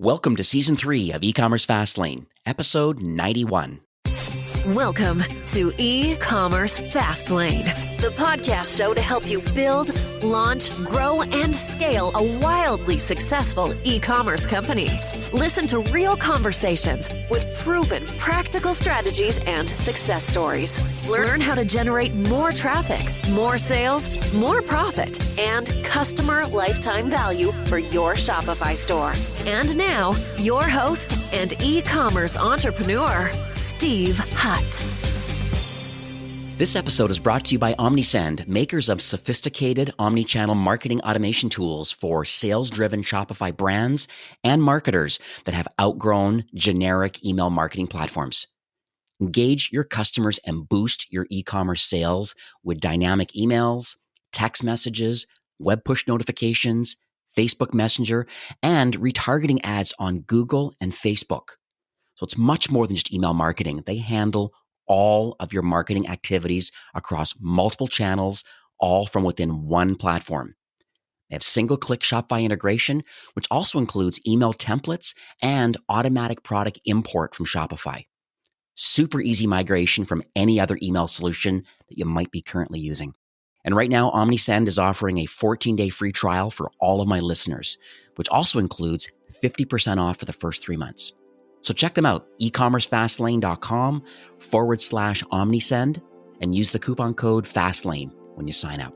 Welcome to Season 3 of E-Commerce Fastlane, Episode 91. Welcome to E-Commerce Fastlane, the podcast show to help you build, launch, grow, and scale a wildly successful e-commerce company. Listen to real conversations with proven practical strategies and success stories. Learn how to generate more traffic, more sales, more profit, and customer lifetime value for your Shopify store. And now, your host and e-commerce entrepreneur, Steve Hutt. This episode is brought to you by Omnisend, makers of sophisticated omnichannel marketing automation tools for sales-driven Shopify brands and marketers that have outgrown generic email marketing platforms. Engage your customers and boost your e-commerce sales with dynamic emails, text messages, web push notifications, Facebook Messenger, and retargeting ads on Google and Facebook. So it's much more than just email marketing. They handle all of your marketing activities across multiple channels, all from within one platform. They have single-click Shopify integration, which also includes email templates and automatic product import from Shopify. Super easy migration from any other email solution that you might be currently using. And right now, Omnisend is offering a 14-day free trial for all of my listeners, which also includes 50% off for the first 3 months. So check them out, ecommercefastlane.com/Omnisend, and use the coupon code FASTLANE when you sign up.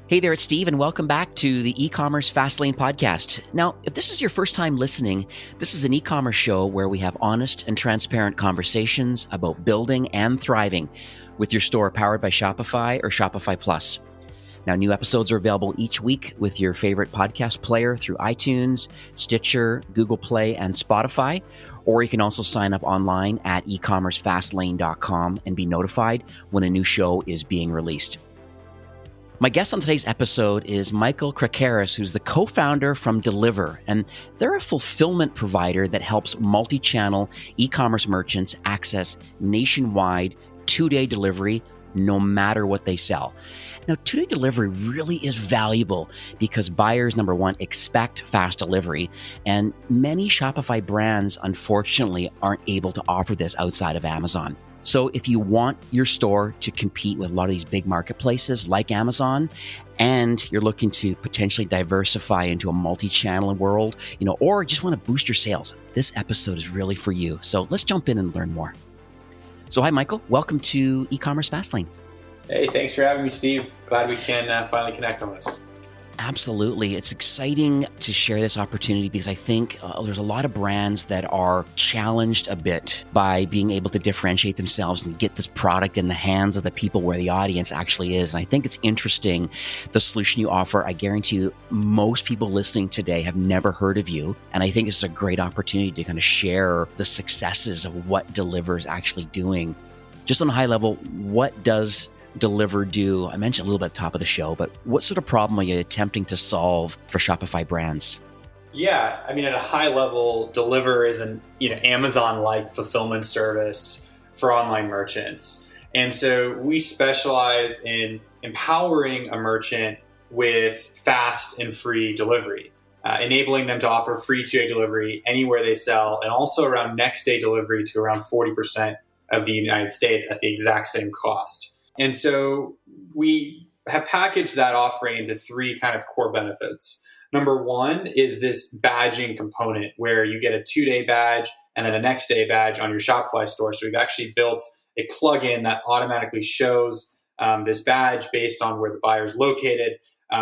Hey there, it's Steve, and welcome back to the E-Commerce Fastlane podcast. Now, if this is your first time listening, this is an e-commerce show where we have honest and transparent conversations about building and thriving with your store powered by Shopify or Shopify Plus. Now, new episodes are available each week with your favorite podcast player through iTunes, Stitcher, Google Play, and Spotify. Or you can also sign up online at ecommercefastlane.com and be notified when a new show is being released. My guest on today's episode is Michael Krakaris, who's the co-founder from Deliver, and they're a fulfillment provider that helps multi-channel e-commerce merchants access nationwide 2-day delivery no matter what they sell. Now, 2-day delivery really is valuable because buyers, number one, expect fast delivery, and many Shopify brands, unfortunately, aren't able to offer this outside of Amazon. So if you want your store to compete with a lot of these big marketplaces like Amazon, and you're looking to potentially diversify into a multi-channel world, or just want to boost your sales, this episode is really for you. So let's jump in and learn more. So hi, Michael. Welcome to E-Commerce Fastlane. Hey, thanks for having me, Steve. Glad we can finally connect on this. Absolutely. It's exciting to share this opportunity because I think there's a lot of brands that are challenged a bit by being able to differentiate themselves and get this product in the hands of the people where the audience actually is. And I think it's interesting, the solution you offer. I guarantee you most people listening today have never heard of you. And I think this is a great opportunity to kind of share the successes of what Deliver is actually doing. Just on a high level, what does Deliver do? I mentioned a little bit at the top of the show, but what sort of problem are you attempting to solve for Shopify brands? Yeah, I mean, at a high level, Deliver is an Amazon-like fulfillment service for online merchants. And so we specialize in empowering a merchant with fast and free delivery, enabling them to offer free 2-day delivery anywhere they sell, and also around next day delivery to around 40% of the United States at the exact same cost. And so we have packaged that offering into 3 kind of core benefits. Number one is this badging component where you get a 2-day badge and then a next day badge on your Shopify store. So we've actually built a plugin that automatically shows this badge based on where the buyer is located.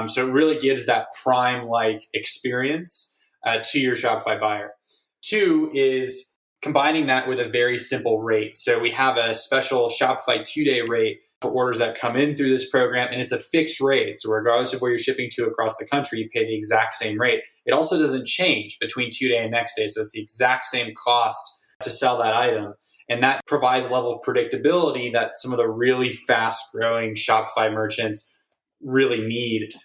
So it really gives that Prime-like experience to your Shopify buyer. 2 is combining that with a very simple rate. So we have a special Shopify 2-day rate for orders that come in through this program, and it's a fixed rate. So regardless of where you're shipping to across the country, you pay the exact same rate. It also doesn't change between 2-day and next day. So it's the exact same cost to sell that item. And that provides a level of predictability that some of the really fast growing Shopify merchants really need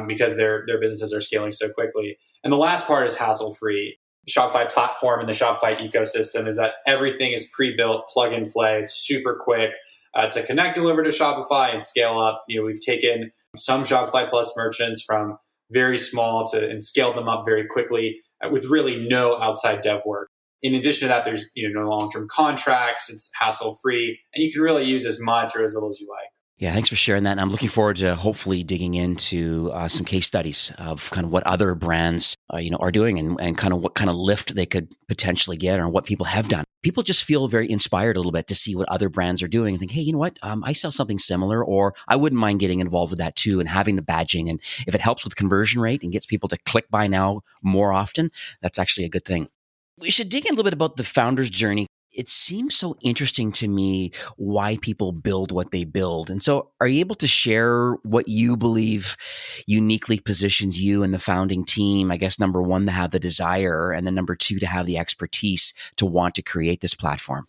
because their businesses are scaling so quickly. And the last part is hassle-free. The Shopify platform and the Shopify ecosystem is that everything is pre-built, plug and play. It's super quick to connect, deliver to Shopify and scale up. We've taken some Shopify Plus merchants from very small and scaled them up very quickly with really no outside dev work. In addition to that, there's no long-term contracts. It's hassle-free, and you can really use as much or as little as you like. Yeah, thanks for sharing that. And I'm looking forward to hopefully digging into some case studies of kind of what other brands are doing and kind of what kind of lift they could potentially get or what people have done. People just feel very inspired a little bit to see what other brands are doing and think, hey, you know what? I sell something similar, or I wouldn't mind getting involved with that too and having the badging. And if it helps with conversion rate and gets people to click buy now more often, that's actually a good thing. We should dig in a little bit about the founder's journey. It seems so interesting to me why people build what they build. And so are you able to share what you believe uniquely positions you and the founding team? I guess number one, to have the desire, and then number two, to have the expertise to want to create this platform.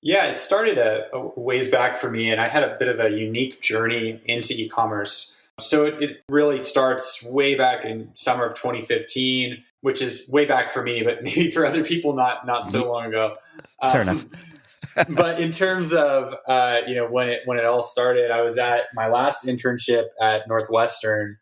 Yeah, it started a ways back for me, and I had a bit of a unique journey into e-commerce. So it really starts way back in summer of 2015, which is way back for me, but maybe for other people, not so long ago. Fair enough. But in terms of when it all started, I was at my last internship at Northwestern,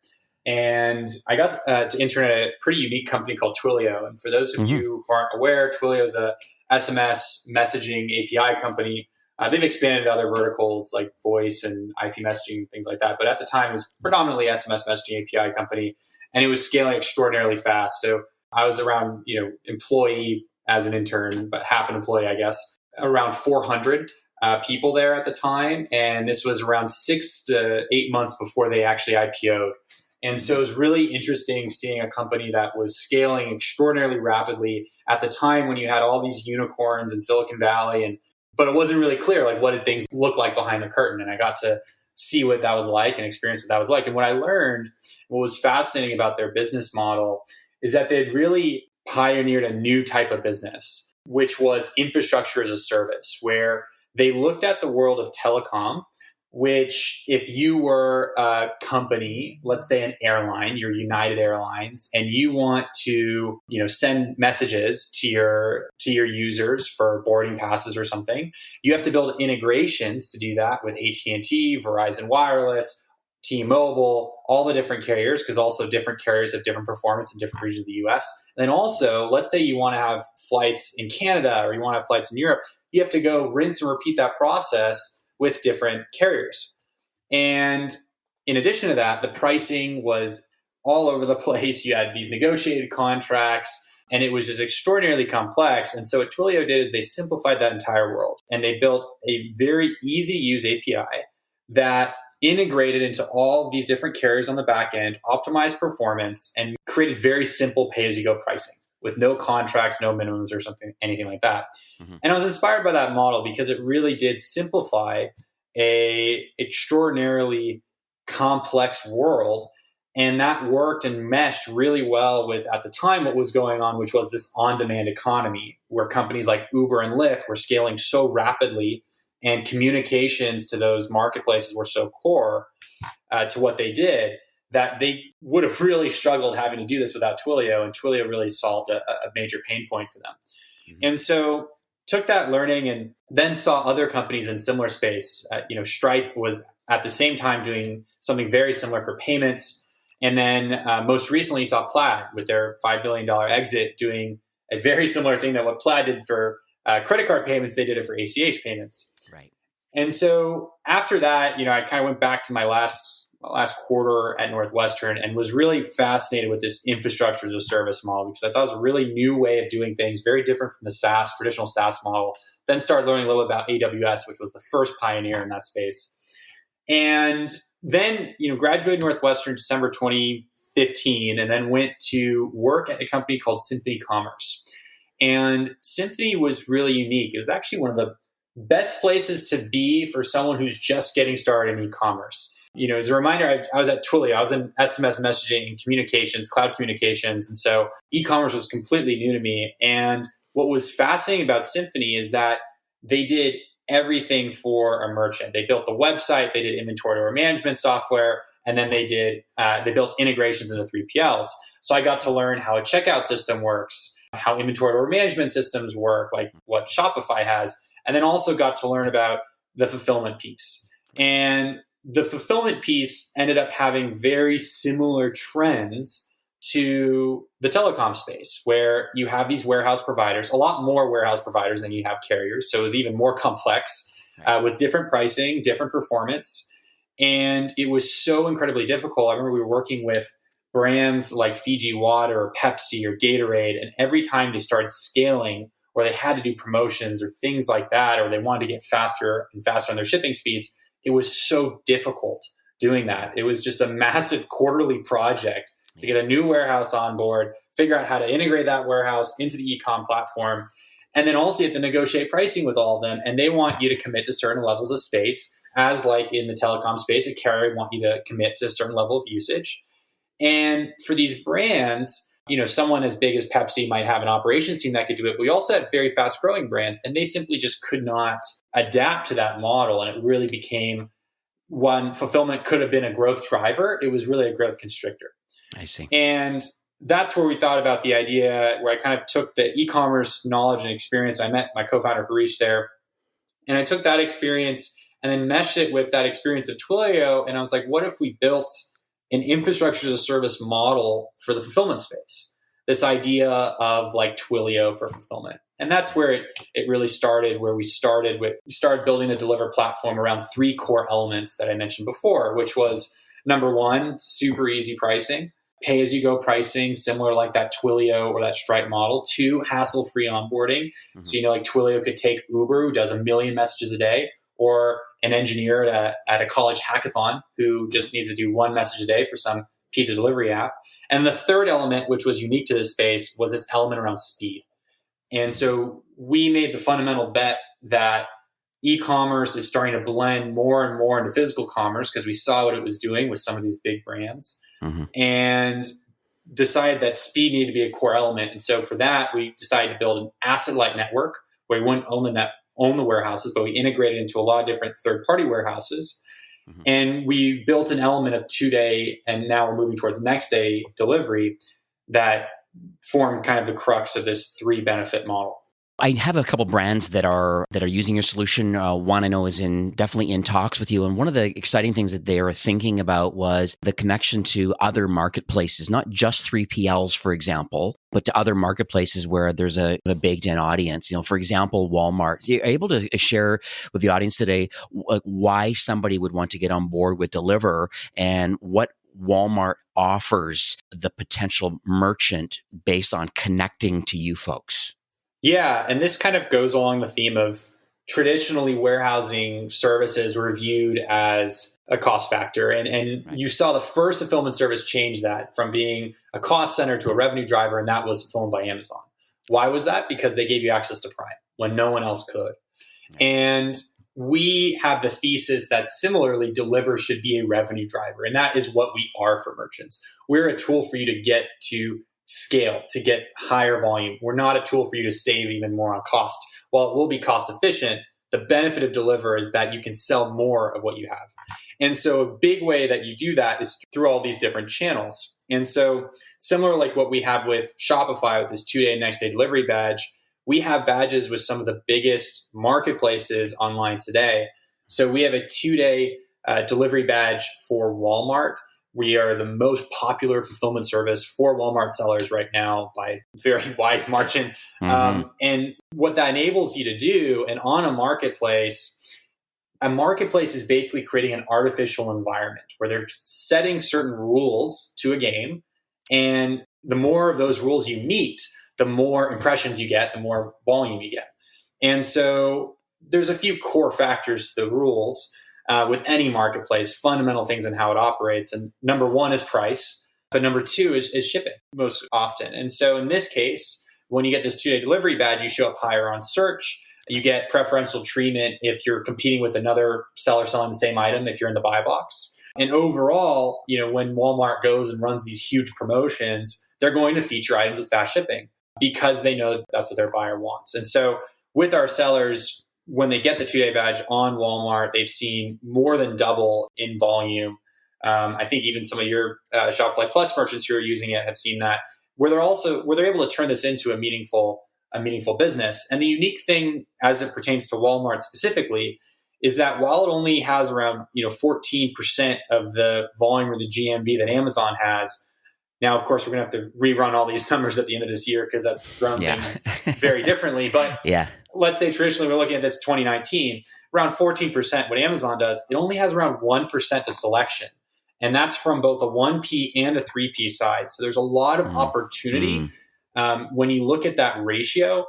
and I got to intern at a pretty unique company called Twilio. And for those of you who aren't aware, Twilio is a SMS messaging API company. They've expanded to other verticals like voice and IP messaging and things like that. But at the time, it was predominantly SMS messaging API company, and it was scaling extraordinarily fast. So I was around, employee as an intern, but half an employee, I guess, around 400 people there at the time. And this was around 6 to 8 months before they actually IPO'd. And so it was really interesting seeing a company that was scaling extraordinarily rapidly at the time when you had all these unicorns in Silicon Valley, but it wasn't really clear, like, what did things look like behind the curtain? And I got to see what that was like and experience what that was like. And what I learned, what was fascinating about their business model, is that they'd really pioneered a new type of business, which was infrastructure as a service, where they looked at the world of telecom, which if you were a company, let's say an airline, you're United Airlines, and you want to, send messages to your users for boarding passes or something, you have to build integrations to do that with AT&T, Verizon Wireless, T-Mobile, all the different carriers, because also different carriers have different performance in different regions of the US. And then also, let's say you want to have flights in Canada or you want to have flights in Europe, you have to go rinse and repeat that process with different carriers. And in addition to that, the pricing was all over the place. You had these negotiated contracts, and it was just extraordinarily complex. And so what Twilio did is they simplified that entire world, and they built a very easy to use API that integrated into all of these different carriers on the back end, optimized performance, and created very simple pay-as-you-go pricing with no contracts, no minimums or anything like that. And I was inspired by that model because it really did simplify a extraordinarily complex world. And that worked and meshed really well with, at the time, what was going on, which was this on-demand economy where companies like Uber and Lyft were scaling so rapidly, and communications to those marketplaces were so core to what they did, that they would have really struggled having to do this without Twilio, and Twilio really solved a major pain point for them. And so took that learning and then saw other companies in similar space. Stripe was at the same time doing something very similar for payments. And then most recently saw Plaid with their $5 billion exit doing a very similar thing that what Plaid did for credit card payments, they did it for ACH payments. Right. And so after that, I kind of went back to my last quarter at Northwestern and was really fascinated with this infrastructure as a service model, because I thought it was a really new way of doing things, very different from the traditional SaaS model. Then started learning a little bit about AWS, which was the first pioneer in that space. And then, graduated Northwestern December 2015, and then went to work at a company called Symphony Commerce. And Symphony was really unique. It was actually one of the best places to be for someone who's just getting started in e-commerce. As a reminder, I was at Twilio. I was in SMS messaging and communications, cloud communications. And so e-commerce was completely new to me. And what was fascinating about Symphony is that they did everything for a merchant. They built the website, they did inventory order management software, and then they built integrations into 3PLs. So I got to learn how a checkout system works, how inventory order management systems work, like what Shopify has, and then also got to learn about the fulfillment piece. And the fulfillment piece ended up having very similar trends to the telecom space, where you have these warehouse providers, a lot more warehouse providers than you have carriers. So it was even more complex with different pricing, different performance. And it was so incredibly difficult. I remember we were working with brands like Fiji Water or Pepsi or Gatorade, and every time they started scaling or they had to do promotions or things like that, or they wanted to get faster and faster on their shipping speeds, it was so difficult doing that. It was just a massive quarterly project to get a new warehouse on board, figure out how to integrate that warehouse into the e-com platform. And then also you have to negotiate pricing with all of them. And they want you to commit to certain levels of space, as like in the telecom space, a carrier want you to commit to a certain level of usage. And for these brands, someone as big as Pepsi might have an operations team that could do it. But we also had very fast growing brands, and they simply just could not adapt to that model. And it really became one, fulfillment could have been a growth driver. It was really a growth constrictor. I see. And that's where we thought about the idea, where I kind of took the e-commerce knowledge and experience. I met my co-founder Harish there, and I took that experience and then meshed it with that experience of Twilio. And I was like, what if we built an infrastructure as a service model for the fulfillment space? This idea of like Twilio for fulfillment. And that's where it really started, where we started building the Deliver platform around 3 core elements that I mentioned before, which was number 1, super easy pricing, pay-as-you-go pricing, similar like that Twilio or that Stripe model. 2, hassle-free onboarding. Mm-hmm. So, like Twilio could take Uber, who does 1 million messages a day, or an engineer at a college hackathon who just needs to do 1 message a day for some pizza delivery app. And the third element, which was unique to this space, was this element around speed. And so we made the fundamental bet that e-commerce is starting to blend more and more into physical commerce, because we saw what it was doing with some of these big brands, and decided that speed needed to be a core element. And so for that, we decided to build an asset-light network where we wouldn't own the warehouses, but we integrated into a lot of different third-party warehouses. And we built an element of 2-day, and now we're moving towards next-day delivery that formed kind of the crux of this 3 benefit model. I have a couple brands that are using your solution. One I know is definitely in talks with you. And one of the exciting things that they are thinking about was the connection to other marketplaces, not just 3PLs, for example, but to other marketplaces where there's a baked-in audience. For example, Walmart. You're able to share with the audience today why somebody would want to get on board with Deliver and what Walmart offers the potential merchant based on connecting to you folks. Yeah, and this kind of goes along the theme of traditionally warehousing services were viewed as a cost factor. And right. You saw the first fulfillment service change that from being a cost center to a revenue driver, and that was fulfilled by Amazon. Why was that? Because they gave you access to Prime when no one else could. Right. And we have the thesis that similarly Deliver should be a revenue driver. And that is what we are for merchants. We're a tool for you to get to scale, to get higher volume. We're not a tool for you to save even more on cost. While it will be cost efficient, the benefit of Deliver is that you can sell more of what you have. And so a big way that you do that is through all these different channels. And so similar like what we have with Shopify with this 2-day, next-day delivery badge, we have badges with some of the biggest marketplaces online today. So we have a 2-day delivery badge for Walmart. We are the most popular fulfillment service for Walmart sellers right now by very wide margin. And what that enables you to do, and on a marketplace is basically creating an artificial environment where they're setting certain rules to a game. And the more of those rules you meet, the more impressions you get, the more volume you get. And so there's a few core factors to the rules. With any marketplace, fundamental things in how it operates. And number 1 is price, but number 2 is shipping most often. And so in this case, when you get this 2-day delivery badge, you show up higher on search. You get preferential treatment if you're competing with another seller selling the same item, if you're in the buy box. And overall, when Walmart goes and runs these huge promotions, they're going to feature items with fast shipping because they know that's what their buyer wants. And so with our sellers, when they get the 2-day badge on Walmart, they've seen more than double in volume. I think even some of your Shopify Plus merchants who are using it have seen that, where they're able to turn this into a meaningful business. And the unique thing as it pertains to Walmart specifically is that while it only has around 14% of the volume or the GMV that Amazon has, now of course we're going to have to rerun all these numbers at the end of this year because that's thrown things very differently. But let's say traditionally we're looking at this 2019, around 14%. What Amazon does, it only has around 1% of selection. And that's from both a 1P and a 3P side. So there's a lot of opportunity when you look at that ratio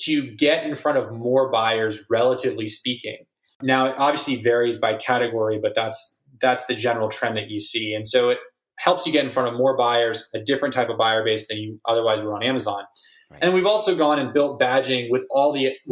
to get in front of more buyers, relatively speaking. Now, it obviously varies by category, but that's the general trend that you see. And so it helps you get in front of more buyers, a different type of buyer base than you otherwise would on Amazon. Right. And we've also gone and built badging with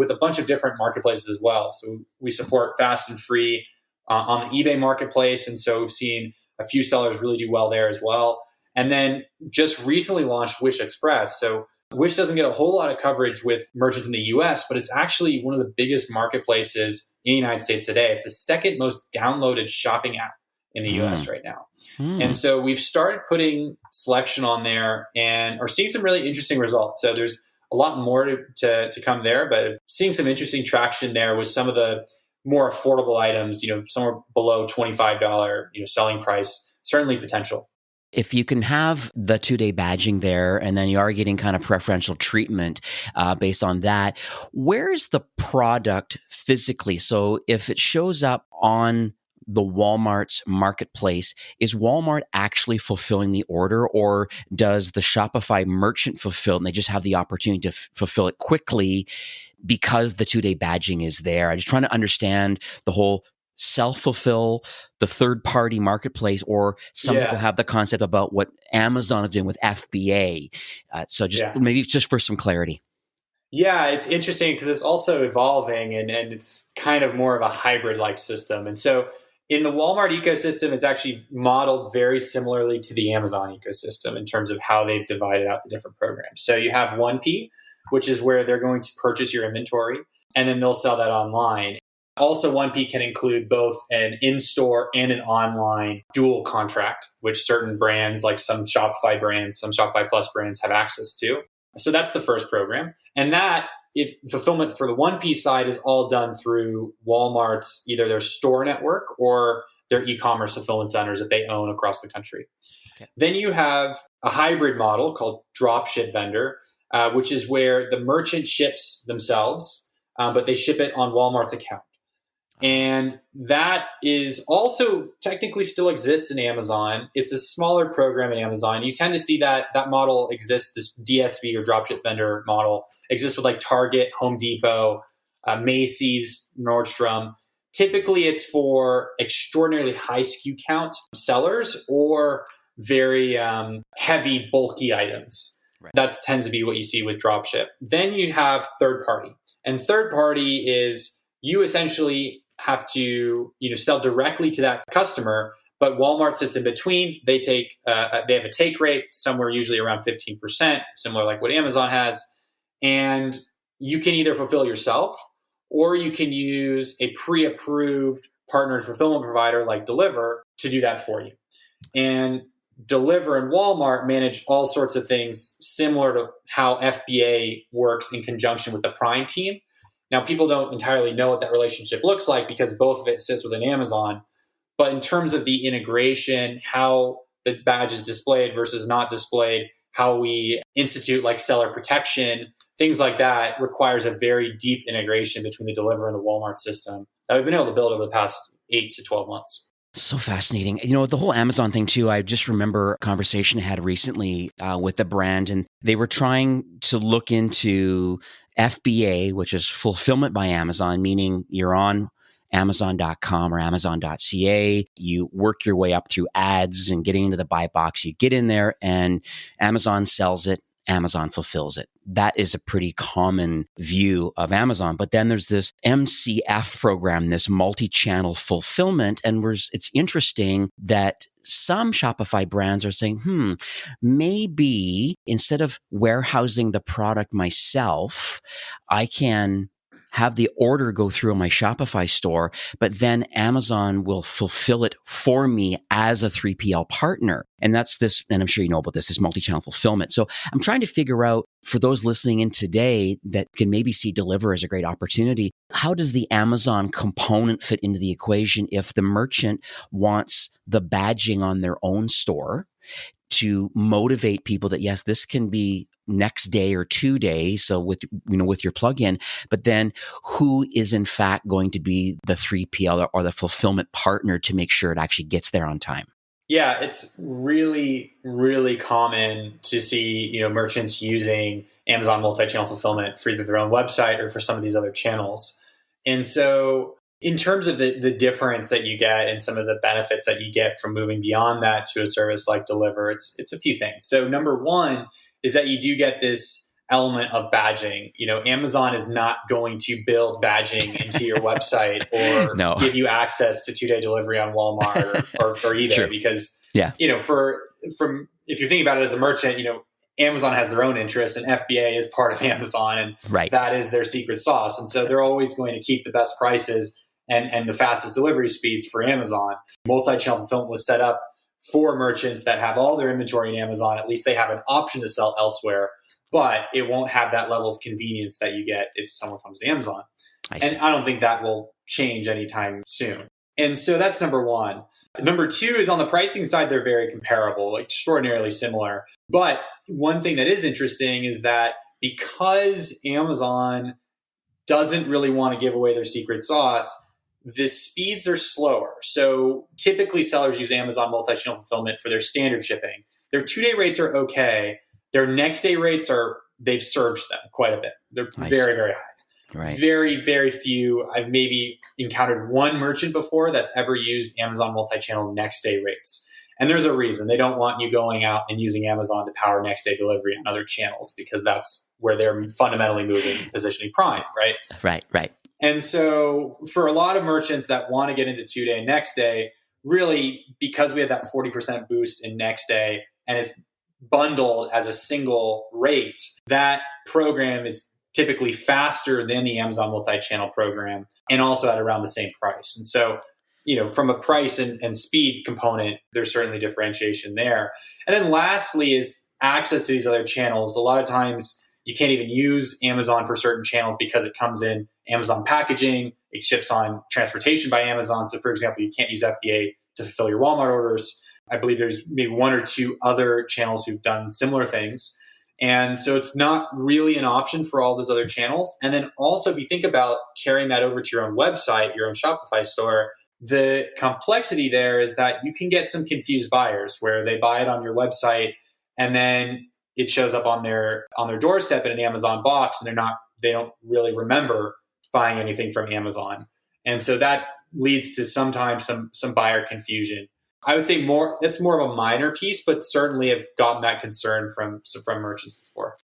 a bunch of different marketplaces as well. So we support fast and free on the eBay marketplace. And so we've seen a few sellers really do well there as well. And then just recently launched Wish Express. So Wish doesn't get a whole lot of coverage with merchants in the US, but it's actually one of the biggest marketplaces in the United States today. It's the second most downloaded shopping app in the US right now. And so we've started putting selection on there and are seeing some really interesting results. So there's a lot more to come there, but seeing some interesting traction there with some of the more affordable items, somewhere below $25, selling price, certainly potential. If you can have the 2-day badging there, and then you are getting kind of preferential treatment based on that, where's the product physically? So if it shows up on the Walmart's marketplace, is Walmart actually fulfilling the order, or does the Shopify merchant fulfill and they just have the opportunity to fulfill it quickly because the 2-day badging is there? I'm just trying to understand the whole self-fulfill, the third-party marketplace, or some people have the concept about what Amazon is doing with FBA. So maybe just for some clarity. Yeah, it's interesting because it's also evolving and it's kind of more of a hybrid-like system. And so in the Walmart ecosystem, it's actually modeled very similarly to the Amazon ecosystem in terms of how they've divided out the different programs. So you have 1P, which is where they're going to purchase your inventory, and then they'll sell that online. Also, 1P can include both an in-store and an online dual contract, which certain brands, like some Shopify brands, some Shopify Plus brands have access to. So that's the first program. And that, if fulfillment for the 1P side is all done through Walmart's, either their store network or their e-commerce fulfillment centers that they own across the country. Okay. Then you have a hybrid model called dropship vendor, which is where the merchant ships themselves, but they ship it on Walmart's account. And that is also technically still exists in Amazon. It's a smaller program in Amazon. You tend to see that model exists, this DSV or dropship vendor model exists with like Target, Home Depot, Macy's, Nordstrom. Typically, it's for extraordinarily high SKU count sellers or very heavy, bulky items. Right. That tends to be what you see with dropship. Then you have third party. And third party is you essentially have to sell directly to that customer, but Walmart sits in between. They have a take rate somewhere usually around 15%, similar like what Amazon has. And you can either fulfill yourself or you can use a pre-approved partnered fulfillment provider like Deliver to do that for you. And Deliver and Walmart manage all sorts of things similar to how FBA works in conjunction with the Prime team. Now, people don't entirely know what that relationship looks like because both of it sits within Amazon. But in terms of the integration, how the badge is displayed versus not displayed, how we institute like seller protection, things like that requires a very deep integration between the Deliver and the Walmart system that we've been able to build over the past 8 to 12 months. So fascinating. The whole Amazon thing too, I just remember a conversation I had recently with a brand, and they were trying to look into FBA, which is fulfillment by Amazon, meaning you're on Amazon.com or Amazon.ca. You work your way up through ads and getting into the buy box. You get in there and Amazon sells it. Amazon fulfills it. That is a pretty common view of Amazon. But then there's this MCF program, this multi-channel fulfillment. And it's interesting that some Shopify brands are saying, maybe instead of warehousing the product myself, I can have the order go through my Shopify store, but then Amazon will fulfill it for me as a 3PL partner. And that's this, and I'm sure you know about this multi-channel fulfillment. So I'm trying to figure out, for those listening in today that can maybe see Deliver as a great opportunity, how does the Amazon component fit into the equation if the merchant wants the badging on their own store to motivate people that, yes, this can be next day or 2 days. So with your plugin, but then who is in fact going to be the 3PL or the fulfillment partner to make sure it actually gets there on time? Yeah, it's really, really common to see, merchants using Amazon multi-channel fulfillment for either their own website or for some of these other channels. And so in terms of the difference that you get and some of the benefits that you get from moving beyond that to a service like Deliver, it's a few things. So number one is that you do get this element of badging. Amazon is not going to build badging into your website or give you access to 2-day delivery on Walmart or eBay sure. Because, if you're thinking about it as a merchant, Amazon has their own interests and FBA is part of Amazon and that is their secret sauce. And so they're always going to keep the best prices and the fastest delivery speeds for Amazon. Multi-channel fulfillment was set up for merchants that have all their inventory in Amazon. At least they have an option to sell elsewhere, but it won't have that level of convenience that you get if someone comes to Amazon. And I don't think that will change anytime soon. And so that's number one. Number two is on the pricing side, they're very comparable, extraordinarily similar. But one thing that is interesting is that because Amazon doesn't really want to give away their secret sauce, the speeds are slower. So typically sellers use Amazon multi-channel fulfillment for their standard shipping. Their 2-day rates are okay. Their next day rates they've surged them quite a bit. They're very, very high. Right. Very, very few. I've maybe encountered one merchant before that's ever used Amazon multi-channel next day rates. And there's a reason. They don't want you going out and using Amazon to power next day delivery on other channels because that's where they're fundamentally moving and positioning Prime, right? Right. And so for a lot of merchants that want to get into 2-day next day, really because we have that 40% boost in next day and it's bundled as a single rate, that program is typically faster than the Amazon multi-channel program and also at around the same price. And so, from a price and speed component, there's certainly differentiation there. And then lastly is access to these other channels. A lot of times you can't even use Amazon for certain channels because it comes in Amazon packaging, it ships on transportation by Amazon. So for example, you can't use FBA to fulfill your Walmart orders. I believe there's maybe one or two other channels who've done similar things. And so it's not really an option for all those other channels. And then also, if you think about carrying that over to your own website, your own Shopify store, the complexity there is that you can get some confused buyers where they buy it on your website and then it shows up on their doorstep in an Amazon box and they don't really remember buying anything from Amazon. And so that leads to sometimes some buyer confusion. I would say that's more of a minor piece, but certainly have gotten that concern from merchants before.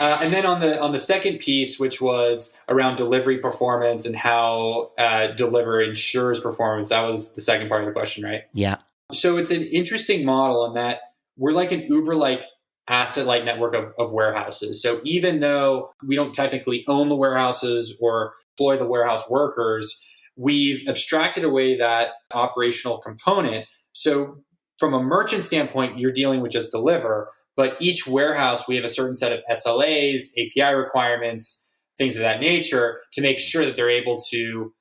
And then on the second piece, which was around delivery performance and how Deliver ensures performance, that was the second part of the question, right? Yeah. So it's an interesting model in that we're like an Uber-like asset-light network of warehouses. So even though we don't technically own the warehouses or employ the warehouse workers, we've abstracted away that operational component. So from a merchant standpoint, you're dealing with just Deliver, but each warehouse, we have a certain set of SLAs, API requirements, things of that nature to make sure that they're able to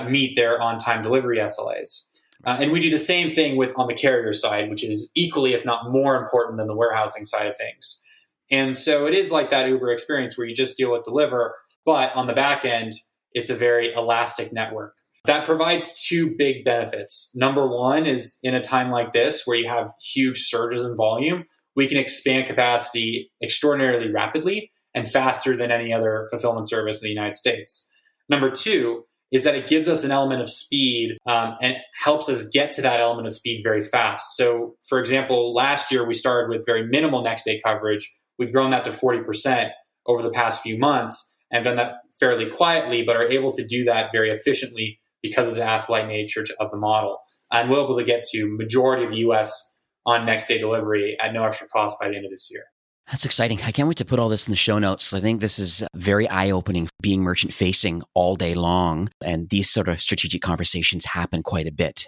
meet their on-time delivery SLAs. And we do the same thing on the carrier side, which is equally, if not more important than the warehousing side of things. And so it is like that Uber experience where you just deal with Deliver, but on the back end, it's a very elastic network. That provides two big benefits. Number one is in a time like this where you have huge surges in volume, we can expand capacity extraordinarily rapidly and faster than any other fulfillment service in the United States. Number two is that it gives us an element of speed and helps us get to that element of speed very fast. So for example, last year we started with very minimal next day coverage. We've grown that to 40% over the past few months and done that fairly quietly, but are able to do that very efficiently because of the asset-light nature of the model. And we're able to get to majority of the US on next day delivery at no extra cost by the end of this year. That's exciting. I can't wait to put all this in the show notes. I think this is very eye-opening, being merchant-facing all day long. And these sort of strategic conversations happen quite a bit.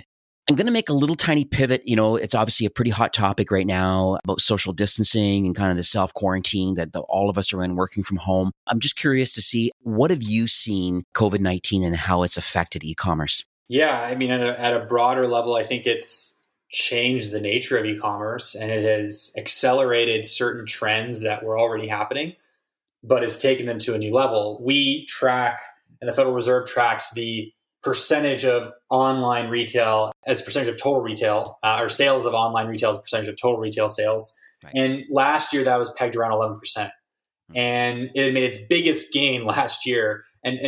I'm going to make a little tiny pivot. It's obviously a pretty hot topic right now about social distancing and kind of the self-quarantine that all of us are in, working from home. I'm just curious to see, what have you seen COVID-19 and how it's affected e-commerce? Yeah, I mean, at a broader level, I think it's changed the nature of e-commerce, and it has accelerated certain trends that were already happening, but has taken them to a new level. We track, and the Federal Reserve tracks, the percentage of online retail as a percentage of total retail, or sales of online retail as a percentage of total retail sales. Right. And last year that was pegged around 11%. Mm-hmm. And it had made its biggest gain last year, and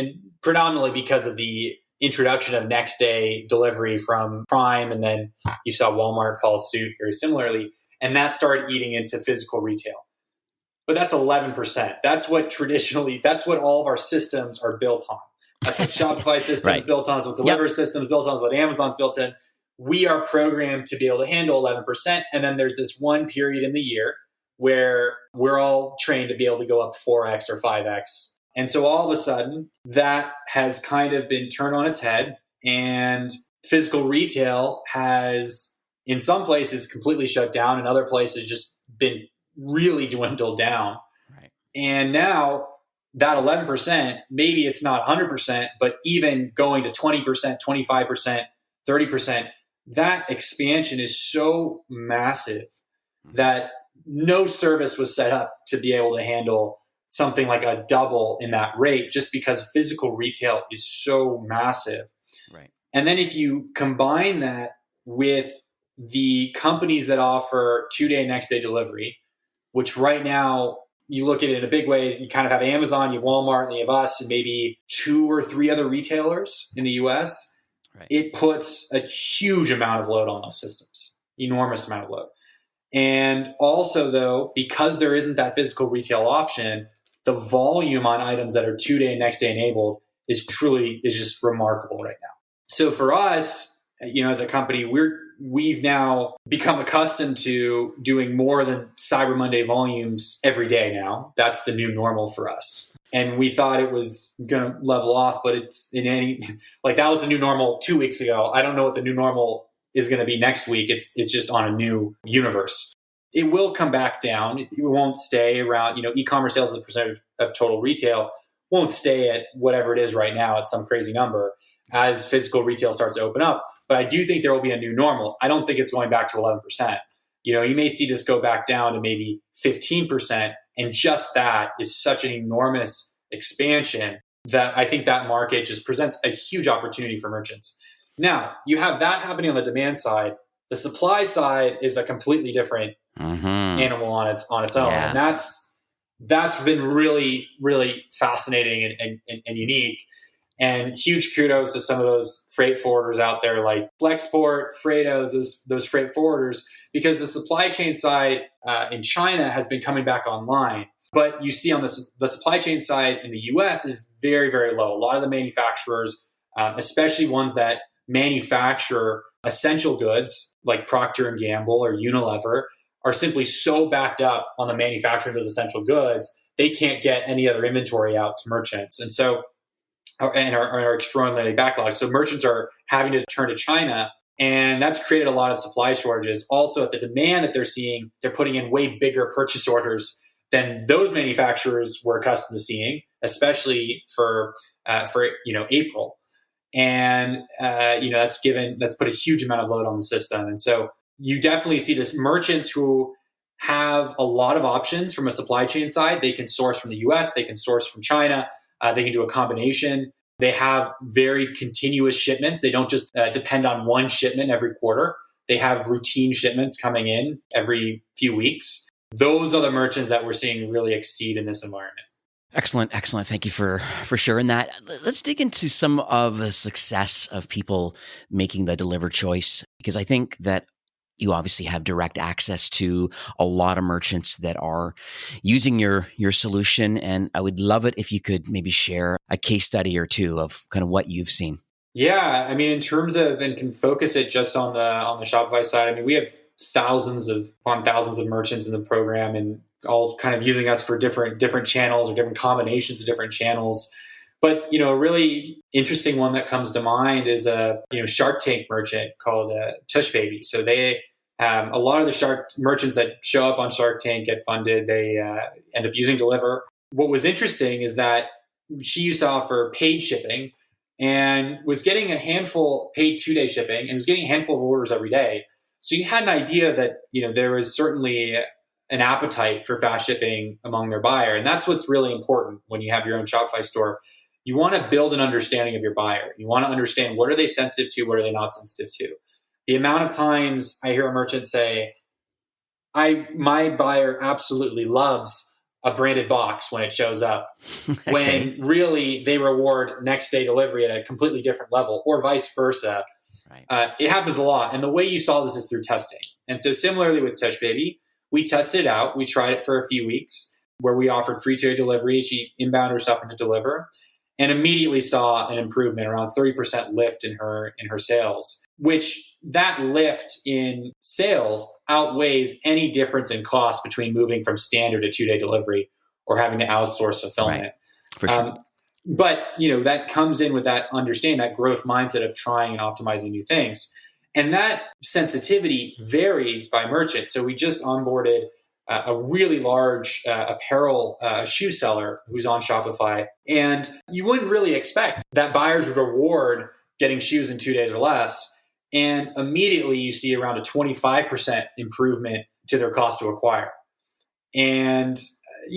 predominantly because of the introduction of next day delivery from Prime. And then you saw Walmart follow suit very similarly. And that started eating into physical retail. But that's 11%. That's what all of our systems are built on. That's what Shopify systems right. built on. That's what Deliver systems built on. That's what Amazon's built in. We are programmed to be able to handle 11%. And then there's this one period in the year where we're all trained to be able to go up 4x or 5x. And so all of a sudden, that has kind of been turned on its head. And physical retail has, in some places, completely shut down. In other places, just been really dwindled down. Right. And now that 11%, maybe it's not 100%, but even going to 20%, 25%, 30%, that expansion is so massive that no service was set up to be able to handle something like a double in that rate, just because physical retail is so massive. Right. And then if you combine that with the companies that offer 2-day, next day delivery, which right now, you look at it in a big way, you kind of have Amazon, you have Walmart, and you have us, and maybe 2 or 3 other retailers in the US. Right. It puts a huge amount of load on those systems, enormous amount of load. And also, though, because there isn't that physical retail option, the volume on items that are 2-day and next day enabled is just remarkable right now. So for us, as a company, we've now become accustomed to doing more than Cyber Monday volumes every day now. That's the new normal for us. And we thought it was going to level off, but it's that was the new normal 2 weeks ago. I don't know what the new normal is going to be next week. It's just on a new universe. It will come back down. It won't stay around, e-commerce sales as a percentage of total retail won't stay at whatever it is right now at some crazy number as physical retail starts to open up. But I do think there will be a new normal. I don't think it's going back to 11%. You may see this go back down to maybe 15%. And just that is such an enormous expansion that I think that market just presents a huge opportunity for merchants. Now, you have that happening on the demand side. The supply side is a completely different animal on its own. Yeah. And that's been really, really fascinating and unique. And huge kudos to some of those freight forwarders out there like Flexport, Freightos, those freight forwarders, because the supply chain side in China has been coming back online. But you see on the supply chain side in the US is very, very low. A lot of the manufacturers, especially ones that manufacture essential goods like Procter & Gamble or Unilever, are simply so backed up on the manufacturing of those essential goods, they can't get any other inventory out to merchants. And so, are extraordinarily backlogged. So merchants are having to turn to China, and that's created a lot of supply shortages. Also, at the demand that they're seeing, they're putting in way bigger purchase orders than those manufacturers were accustomed to seeing, especially for April. And that's put a huge amount of load on the system. And so you definitely see this merchants who have a lot of options from a supply chain side. They can source from the US, they can source from China, they can do a combination. They have very continuous shipments. They don't just depend on one shipment every quarter. They have routine shipments coming in every few weeks. Those are the merchants that we're seeing really exceed in this environment. Excellent. Thank you for sharing that. Let's dig into some of the success of people making the deliver choice, because I think that you obviously have direct access to a lot of merchants that are using your solution. And I would love it if you could maybe share a case study or two of kind of what you've seen. Yeah. I mean, in terms of, and can focus it just on the Shopify side, I mean, we have thousands of merchants in the program, and all kind of using us for different channels or different combinations of different channels. But, a really interesting one that comes to mind is a Shark Tank merchant called Tush Baby. So they a lot of the Shark merchants that show up on Shark Tank get funded. They end up using Deliver. What was interesting is that she used to offer paid shipping and was getting a handful paid 2-day shipping and was getting a handful of orders every day. So you had an idea that, there was certainly an appetite for fast shipping among their buyer. And that's what's really important when you have your own Shopify store. You want to build an understanding of your buyer. You want to understand, what are they sensitive to? What are they not sensitive to? The amount of times I hear a merchant say, my buyer absolutely loves a branded box when it shows up, Okay. when really they reward next day delivery at a completely different level, or vice versa. Right. It happens a lot. And the way you saw this is through testing. And so similarly with Tush Baby, we tested it out. We tried it for a few weeks where we offered free 2-day delivery. She inbound her stuff into Deliver and immediately saw an improvement, around 30% lift in her sales, which that lift in sales outweighs any difference in cost between moving from standard to 2-day delivery or having to outsource fulfillment. Right. For sure. But, that comes in with that understanding, that growth mindset of trying and optimizing new things. And that sensitivity varies by merchant. So we just onboarded a really large apparel shoe seller who's on Shopify. And you wouldn't really expect that buyers would reward getting shoes in 2 days or less. And immediately you see around a 25% improvement to their cost to acquire. And,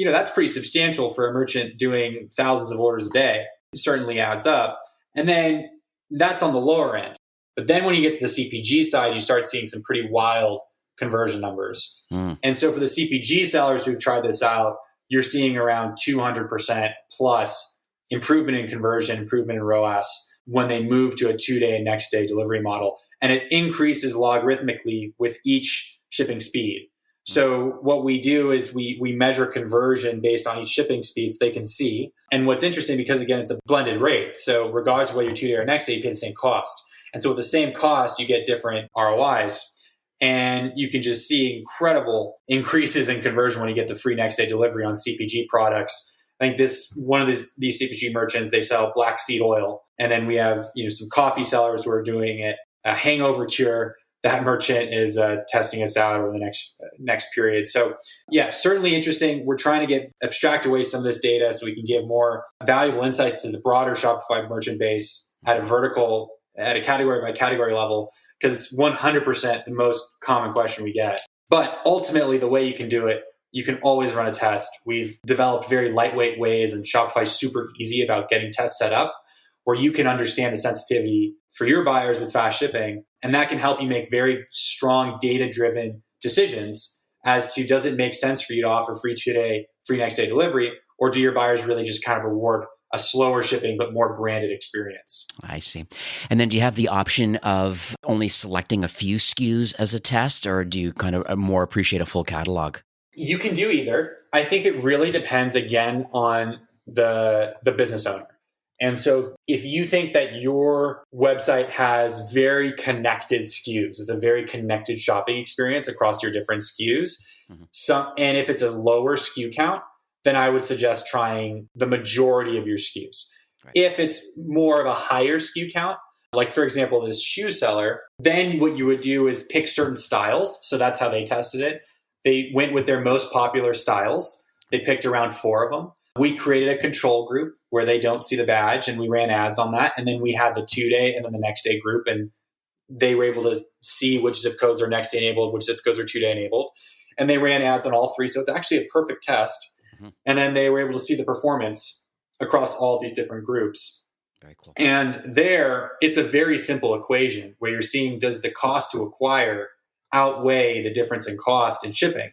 that's pretty substantial for a merchant doing thousands of orders a day. It certainly adds up. And then that's on the lower end. But then when you get to the CPG side, you start seeing some pretty wild conversion numbers. And so for the CPG sellers who've tried this out, you're seeing around 200% plus improvement in conversion, improvement in ROAS when they move to a 2-day and next day delivery model. And it increases logarithmically with each shipping speed. So what we do is we measure conversion based on each shipping speed so they can see. And what's interesting, because again, it's a blended rate. So regardless of whether you're 2-day or next day, you pay the same cost. And so with the same cost, you get different ROIs. And you can just see incredible increases in conversion when you get the free next day delivery on CPG products. I think one of these CPG merchants, they sell black seed oil. And then we have some coffee sellers who are doing it, a hangover cure. That merchant is testing us out over the next period. So yeah, certainly interesting. We're trying to abstract away some of this data so we can give more valuable insights to the broader Shopify merchant base at a category by category level, because it's 100% the most common question we get. But ultimately, the way you can do it, you can always run a test. We've developed very lightweight ways, and Shopify's super easy about getting tests set up, where you can understand the sensitivity for your buyers with fast shipping. And that can help you make very strong data-driven decisions as to, does it make sense for you to offer free 2-day, free next day delivery, or do your buyers really just kind of reward a slower shipping but more branded experience? I see. And then do you have the option of only selecting a few SKUs as a test, or do you kind of more appreciate a full catalog? You can do either. I think it really depends, again, on the business owner. And so if you think that your website has very connected SKUs, it's a very connected shopping experience across your different SKUs, and if it's a lower SKU count, then I would suggest trying the majority of your SKUs. Right. If it's more of a higher SKU count, like for example, this shoe seller, then what you would do is pick certain styles. So that's how they tested it. They went with their most popular styles. They picked around 4 of them. We created a control group where they don't see the badge, and we ran ads on that. And then we had the 2-day and then the next day group, and they were able to see which zip codes are next day enabled, which zip codes are 2-day enabled. And they ran ads on all 3. So it's actually a perfect test. And then they were able to see the performance across all of these different groups. Very cool. And there, it's a very simple equation where you're seeing, does the cost to acquire outweigh the difference in cost and shipping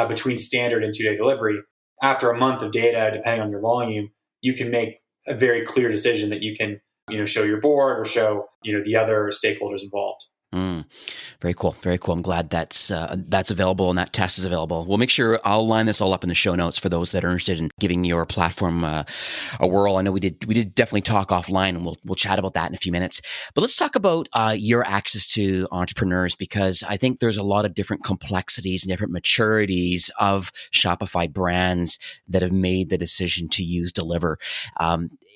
between standard and 2-day delivery? After a month of data, depending on your volume, you can make a very clear decision that you can, show your board or show, the other stakeholders involved. Mm, very cool. Very cool. I'm glad that's available and that test is available. We'll make sure I'll line this all up in the show notes for those that are interested in giving your platform a whirl. I know we did definitely talk offline, and we'll chat about that in a few minutes. But let's talk about your access to entrepreneurs, because I think there's a lot of different complexities and different maturities of Shopify brands that have made the decision to use Deliver.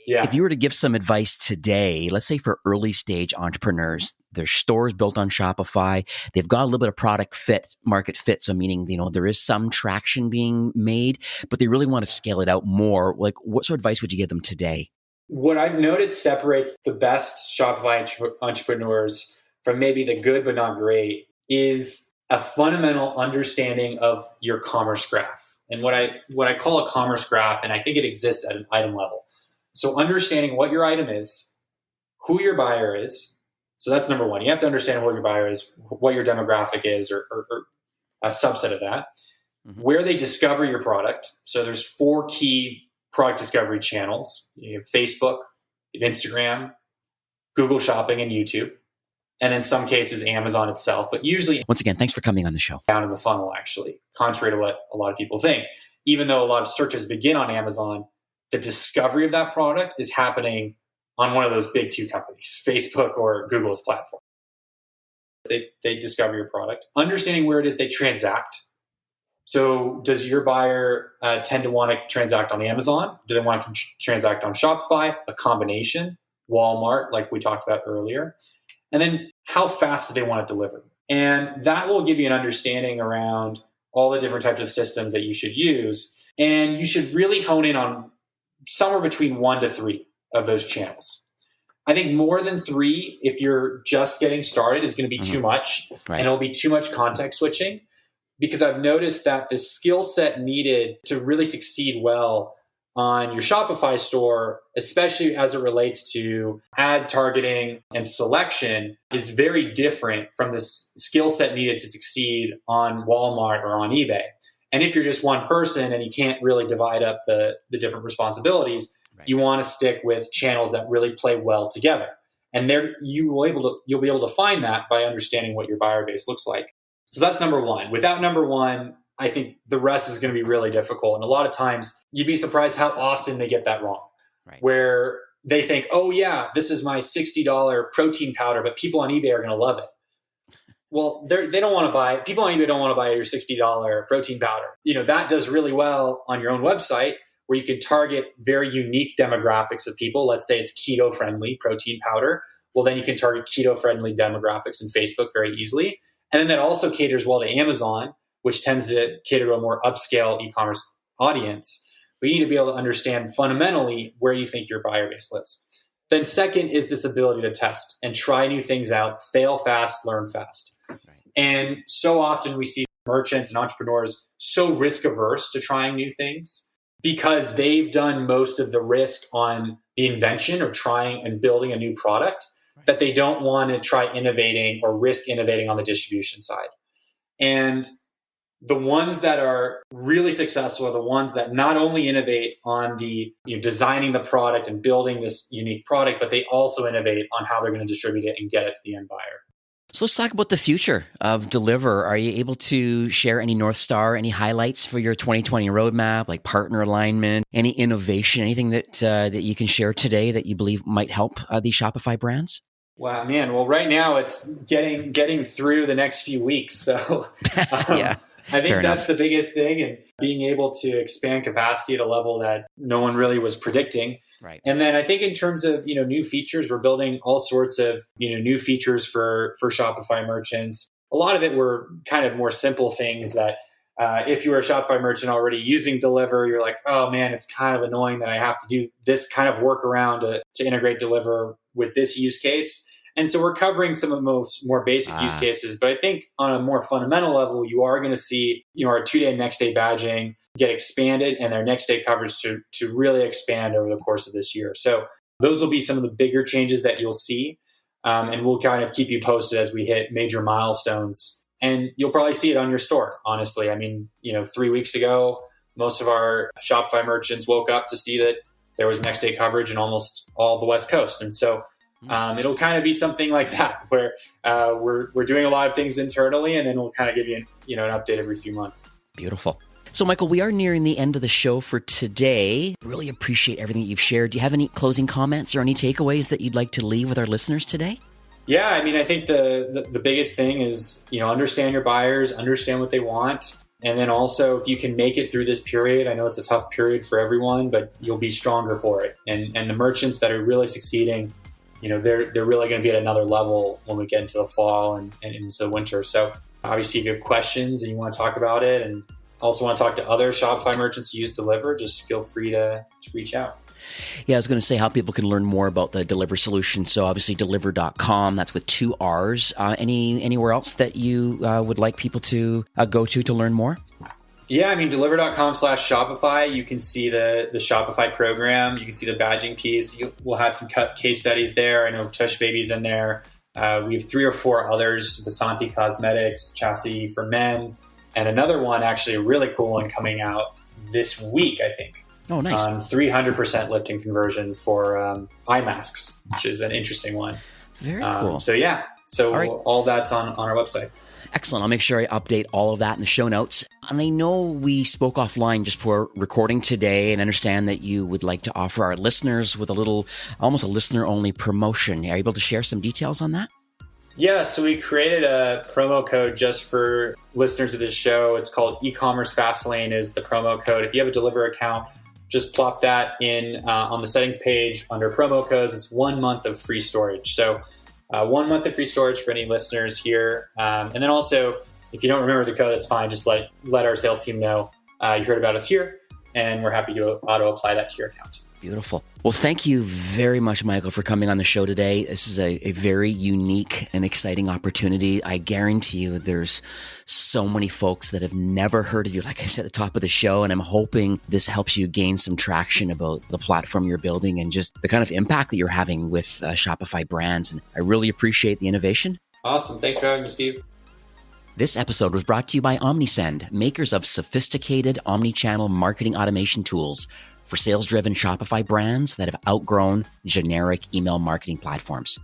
If you were to give some advice today, let's say for early stage entrepreneurs, their stores built on Shopify, they've got a little bit of market fit. So meaning, there is some traction being made, but they really want to scale it out more. Like, what sort of advice would you give them today? What I've noticed separates the best Shopify entrepreneurs from maybe the good but not great is a fundamental understanding of your commerce graph. And what I call a commerce graph, and I think it exists at an item level. So understanding what your item is, who your buyer is. So that's number one. You have to understand what your buyer is, what your demographic is, or a subset of that. Mm-hmm. Where they discover your product. So there's 4 key product discovery channels. You have Facebook, you have Instagram, Google Shopping, and YouTube. And in some cases, Amazon itself. But usually, once again, thanks for coming on the show. Down in the funnel, actually, contrary to what a lot of people think. Even though a lot of searches begin on Amazon, the discovery of that product is happening on one of those big 2 companies, Facebook or Google's platform. They discover your product. Understanding where it is they transact. So does your buyer tend to want to transact on Amazon? Do they want to transact on Shopify? A combination, Walmart, like we talked about earlier. And then how fast do they want it delivered? And that will give you an understanding around all the different types of systems that you should use. And you should really hone in on somewhere between 1 to 3 of those channels. I think more than 3, if you're just getting started, is going to be too much. Right. And it'll be too much context switching, because I've noticed that the skill set needed to really succeed well on your Shopify store, especially as it relates to ad targeting and selection, is very different from the skill set needed to succeed on Walmart or on eBay. And if you're just one person and you can't really divide up the different responsibilities, right, you want to stick with channels that really play well together. And there you'll be able to find that by understanding what your buyer base looks like. So that's number one. Without number one, I think the rest is going to be really difficult. And a lot of times you'd be surprised how often they get that wrong, right, where they think, oh yeah, this is my $60 protein powder, but people on eBay are going to love it. Well, they don't want to buy, people on eBay don't want to buy your $60 protein powder. That does really well on your own website, where you can target very unique demographics of people. Let's say it's keto-friendly protein powder. Well, then you can target keto-friendly demographics in Facebook very easily. And then that also caters well to Amazon, which tends to cater to a more upscale e-commerce audience. But you need to be able to understand fundamentally where you think your buyer base lives. Then second is this ability to test and try new things out, fail fast, learn fast. Right. And so often we see merchants and entrepreneurs so risk averse to trying new things because they've done most of the risk on the invention or trying and building a new product, right, that they don't want to try innovating or risk innovating on the distribution side. And the ones that are really successful are the ones that not only innovate on the designing the product and building this unique product, but they also innovate on how they're going to distribute it and get it to the end buyer. So let's talk about the future of Deliver. Are you able to share any North Star, any highlights for your 2020 roadmap, like partner alignment, any innovation, anything that you can share today that you believe might help these Shopify brands? Wow, man. Well, right now it's getting through the next few weeks. So yeah. I think that's the biggest thing, and being able to expand capacity at a level that no one really was predicting. Right. And then I think in terms of, new features, we're building all sorts of, new features for Shopify merchants. A lot of it were kind of more simple things that if you were a Shopify merchant already using Deliver, you're like, oh man, it's kind of annoying that I have to do this kind of workaround to integrate Deliver with this use case. And so we're covering some of the more basic use cases. But I think on a more fundamental level, you are going to see our 2-day, next day badging get expanded and their next day coverage to really expand over the course of this year. So those will be some of the bigger changes that you'll see. And we'll kind of keep you posted as we hit major milestones. And you'll probably see it on your store, honestly. I mean, 3 weeks ago, most of our Shopify merchants woke up to see that there was next day coverage in almost all the West Coast. And so It'll kind of be something like that, where we're doing a lot of things internally, and then we'll kind of give you an update every few months. Beautiful. So, Michael, we are nearing the end of the show for today. Really appreciate everything that you've shared. Do you have any closing comments or any takeaways that you'd like to leave with our listeners today? Yeah, I mean, I think the biggest thing is, understand your buyers, understand what they want. And then also, if you can make it through this period, I know it's a tough period for everyone, but you'll be stronger for it. And the merchants that are really succeeding, they're really going to be at another level when we get into the fall and into the winter. So obviously, if you have questions and you want to talk about it and also want to talk to other Shopify merchants who use Deliver, just feel free to reach out. Yeah, I was going to say how people can learn more about the Deliver solution. So obviously deliver.com, that's with 2 R's. Anywhere else that you would like people to go to learn more? Yeah, I mean, deliver.com/Shopify, you can see the Shopify program. You can see the badging piece. We'll have some case studies there. I know Tush Baby's in there. We have 3 or 4 others, Vasanti Cosmetics, Chassis for Men, and another one, actually a really cool one coming out this week, I think. Oh, nice. 300% lift in conversion for eye masks, which is an interesting one. Very cool. So yeah, right. All that's on our website. Excellent. I'll make sure I update all of that in the show notes. And I know we spoke offline just before recording today, and understand that you would like to offer our listeners with almost a listener-only promotion. Are you able to share some details on that? Yeah, so we created a promo code just for listeners of this show. It's called e-commerce Fastlane is the promo code. If you have a Deliver account, just plop that in on the settings page under promo codes. It's 1 month of free storage. So 1 month of free storage for any listeners here. And then also, if you don't remember the code, that's fine. Just let our sales team know you heard about us here, and we're happy to auto-apply that to your account. Beautiful. Well, thank you very much, Michael, for coming on the show today. This is a very unique and exciting opportunity. I guarantee you there's so many folks that have never heard of you, like I said at the top of the show, and I'm hoping this helps you gain some traction about the platform you're building and just the kind of impact that you're having with Shopify Brands. And I really appreciate the innovation. Awesome. Thanks for having me, Steve. This episode was brought to you by Omnisend, makers of sophisticated omni-channel marketing automation tools for sales-driven Shopify brands that have outgrown generic email marketing platforms.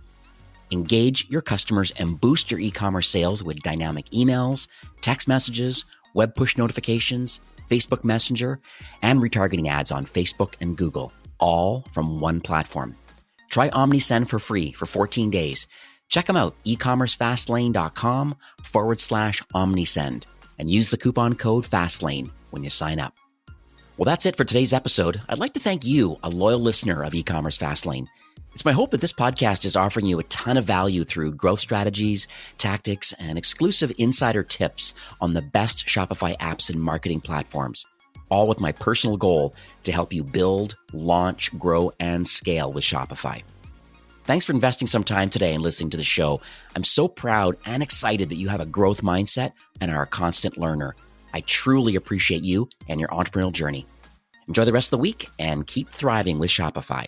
Engage your customers and boost your e-commerce sales with dynamic emails, text messages, web push notifications, Facebook Messenger, and retargeting ads on Facebook and Google, all from one platform. Try Omnisend for free for 14 days. Check them out, ecommercefastlane.com/Omnisend, and use the coupon code FASTLANE when you sign up. Well, that's it for today's episode. I'd like to thank you, a loyal listener of E-commerce Fastlane. It's my hope that this podcast is offering you a ton of value through growth strategies, tactics, and exclusive insider tips on the best Shopify apps and marketing platforms, all with my personal goal to help you build, launch, grow, and scale with Shopify. Thanks for investing some time today and listening to the show. I'm so proud and excited that you have a growth mindset and are a constant learner. I truly appreciate you and your entrepreneurial journey. Enjoy the rest of the week and keep thriving with Shopify.